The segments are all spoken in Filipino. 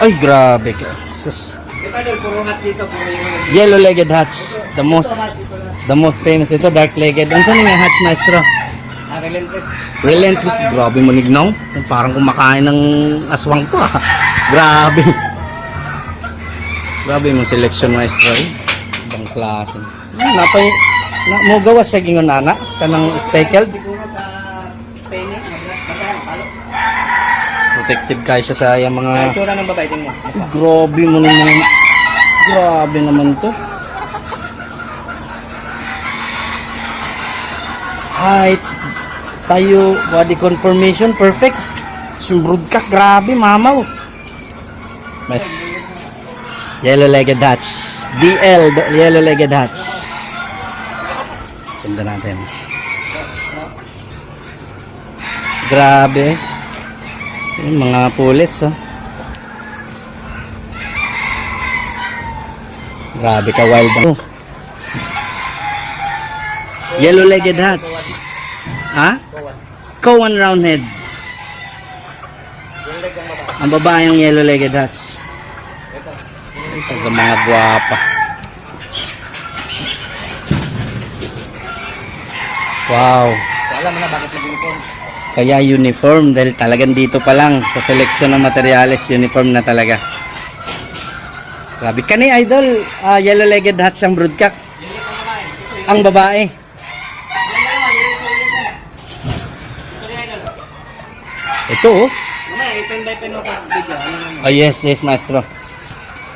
Ay, grabe ka. Sus. Yellow-legged hats. The most famous ito, dark-legged. Ano saan yung hats, maestro? Relentless. Relentless. Grabe manignaw. Parang kumakain ng aswang to ah. Grabe. Grabe yung selection, maestro eh. Ibang klase. Napay, mo gawas sa gingon nana? Kanang speckled? Siguro sa Spain eh. Palo. Protective kayo siya sa yung mga... Ay, tsura ng babae din mo. Grabe mo naman. Grabe naman to. Height, tayo, body conformation, perfect. Sumbrud ka, grabe, mamaw. Yellow-legged hats. DL, yellow-legged hats. Sundan natin. Grabe. Yung mga pullets, oh. Grabe ka, wild. Oh. Yellow-legged hats. Ha? Cowan roundhead. Ang babae yung yellow-legged hats. Ito, mga guwapa. Wow. So, alam mo na bakit nag-uniform. Kaya uniform dahil talagang dito pa lang sa seleksyon ng materyales, uniform na talaga. Grabe. Kani idol, yellow-legged hats ang broodcock. Ang babae. Ito oh. Mamaya, i-pen by pen mo pa video. Oh yes, yes maestro.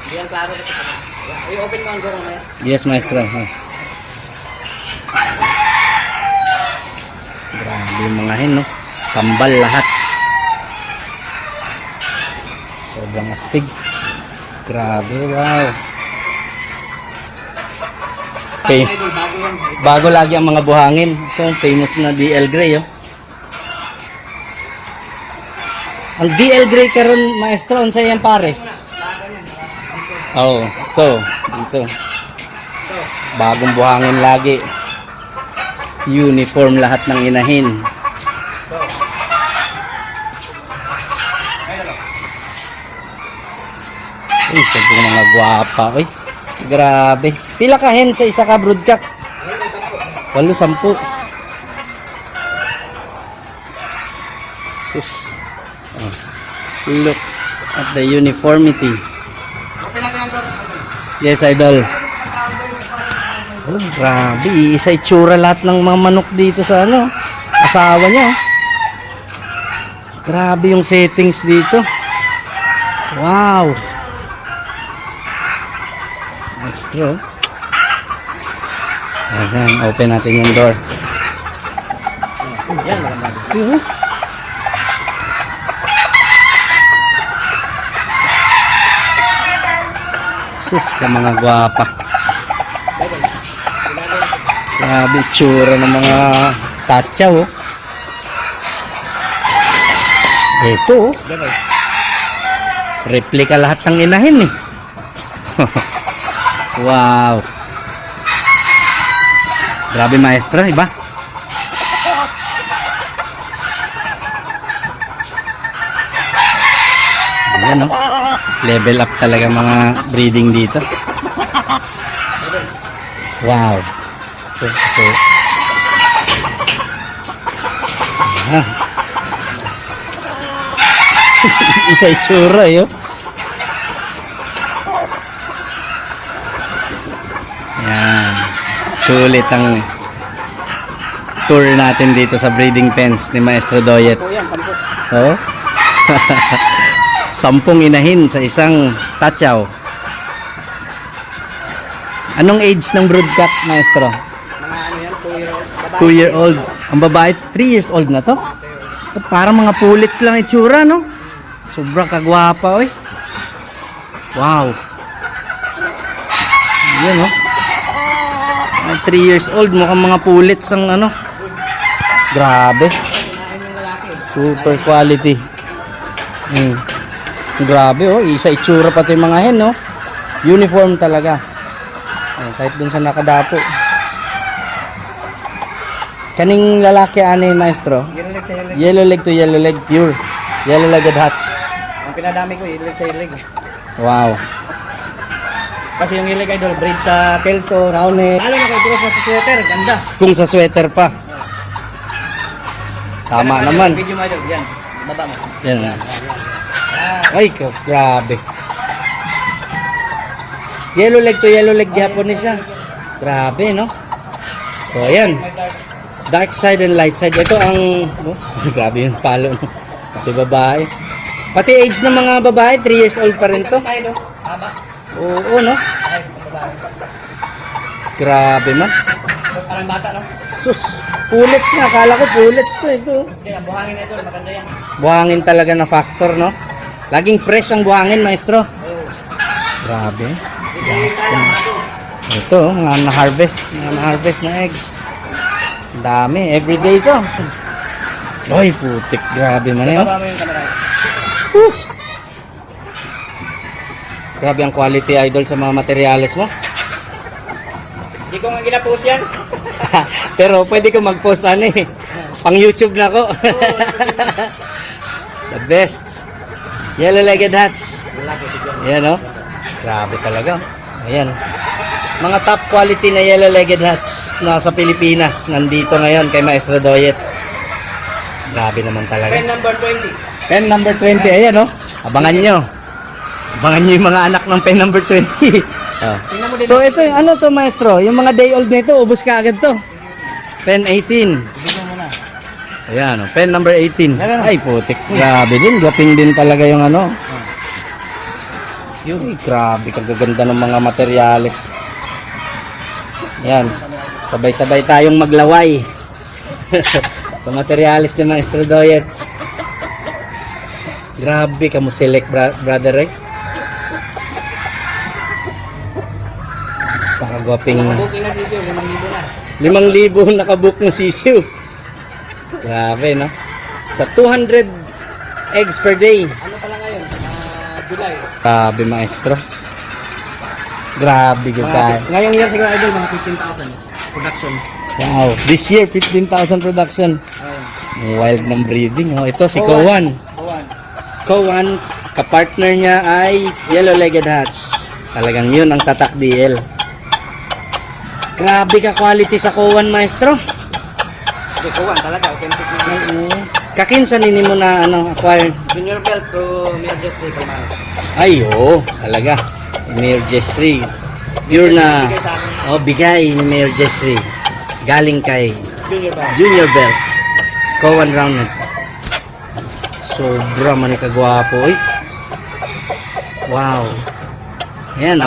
Diyan klaro kasi. I-open mo ang goro na yan. Yes maestro. Oh. Grabe yung mga hen, no? Tambal lahat. Sobrang astig. Grabe, wow. Okay. Idol, bago yan. Bago lagi ang mga buhangin. Ito ang famous na DL Gray, oh. Ang DL Gray karon maestro, unsa yan pares? Oh, ito. Dito. Bagong buhangin lagi. Uniform lahat ng inahin. Uy, ito mga gwapa. Uy, grabe. Pila ka hen sa isa ka broodcock? 8-10. Sus. Oh. Look at the uniformity. Open natin ang goro. Yes, idol. Oh, grabe. Isa itsura lahat ng mga manok dito sa ano, asawa niya. Oh. Grabe yung settings dito. Wow. Maestro. Ayan, open natin yung door. Yan, maganda. Yun. Sus ka mga gwapa. Grabe tsura ng mga tatsaw oh. Ito oh. Replika lahat ng inahin eh. Wow. Grabe maestra, iba? Ayan oh. Level up talaga mga breeding dito. Wow. So, isa itsura yun. Yan. Sulit ang tour natin dito sa breeding pens ni Maestro Doyet. Po yan, tampo. Oh. 10 inahin sa isang tatyaw. Anong age ng broodcock, maestro? Mga ano yan, 2-year-old. 2-year-old. Ang babae, 3 years old na to. Ito, parang mga pullets lang itsura, no? Sobrang kagwapa, oy. Wow. Yan, no? 3 years old, mukhang mga pullets ang ano. Grabe. Kinain yung lalaki. Super quality. Grabe, oh. Isa itsura pati yung mga hen, no? Uniform talaga. Kahit dun sa nakadapo. Kaning lalaki ani maestro? Yellow leg sa yellow leg. Yellow leg to yellow leg, pure. Yellow-legged hats. Ang pinadami ko, ilig sa ilig. Wow. Kasi yung ilig idol, breed sa Kelso, Raone. Lalo na kay Cruz na sa sweater, ganda. Kung sa sweater pa. Tama Ganun, naman. Video mo idol, yan. Baba mo. Yan. Yan. Ay, grabe. Yellow leg to yellow leg Japanese siya. Grabe, no? So, ayan. Dark side and light side. Ito ang... Oh, grabe yung palo. Pati babae. Pati age ng mga babae, 3 years old pa rin to. Tayo, no? Haba. Oo, no? Ay, babae. Grabe, man. Parang bata, no? Sus, pullets nga. Akala ko pullets to. Ito. Hindi, ang buhangin na ito, maganda yan. Buhangin talaga na factor, no? Laging fresh ang buhangin, maestro. Oo. Grabe. Hindi, sayang, bago. Ito, mga na-harvest. Mga na-harvest na eggs. Ang dami. Everyday to. Ay, putik. Grabe man yun. Baba mo yung camera. Grabe ang quality idol sa mga materyales mo. Hindi ko nga ginapost yan. Pero pwede ko mag-post ano eh. Pang YouTube na ko. The best. Yellow-legged hats. Lalaki, tigyan. Ayan oh. Grabe talaga. Ayan. Mga top quality na yellow-legged hats na sa Pilipinas. Nandito ngayon kay Maestro Doyet. Grabe naman talaga. Pen number 20. Pen number 20. Ayan oh. Abangan nyo. Abangan nyo yung mga anak ng pen number 20. Oh. Tingnan mo din. So ito yung ano to maestro, yung mga day old na ito, ubos ka agad to. Pen 18. Bigyan mo na. Ayan, oh, pen number 18. Yan, ano? Ay putik, grabe din, gwaping din talaga yung ano. Ay, grabe, kagaganda ng mga materyales. Yan, sabay-sabay tayong maglaway. Sa materyales ni Maestro Doyet. Grabe, kamu select brother eh. Pakagwaping Booking na sisiyo, 5,000 na. 5,000 nakabook ng sisiw. Grabe, no? Sa 200 eggs per day. Ano pala ngayon? July. Grabe, maestro. Grabe, gagawin. Ngayong year siguro idol, mga 15,000 production. Wow. This year, 15,000 production. Ayun. Wild ng breeding. Oh, ito si Kowan. Kowan. Awan. Kowan, kapartner niya ay Yellow-Legged Hats. Talagang yun ang tatak DL. Grabe ka quality sa Kowan, maestro. Okay, Kowan talaga, authentic na. Kakinsa nini mo na ano, acquire? Junior belt to Mirges de Calmano. Ay, oo, talaga. Mayor Jessry. Pure na, Bigay sa akin. oh, bigay ni Mayor Jessry. Galing kay Junior belt. Junior Belt. Kowan Roundnet. Sobra man kagwapo, oy. Wow. Yan,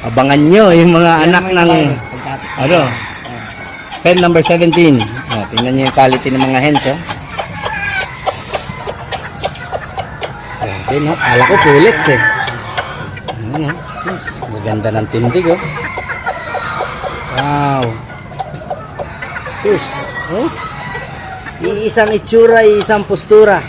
abangan nyo yung mga anak ng, ano, pen number 17. Oh, tingnan nyo yung quality ng mga hens, oh. Grabe, no? Kala ko pullets, eh. Ano, yes, maganda ng tindig, oh. Wow. Sus, oh. Iisang itsura, isang postura.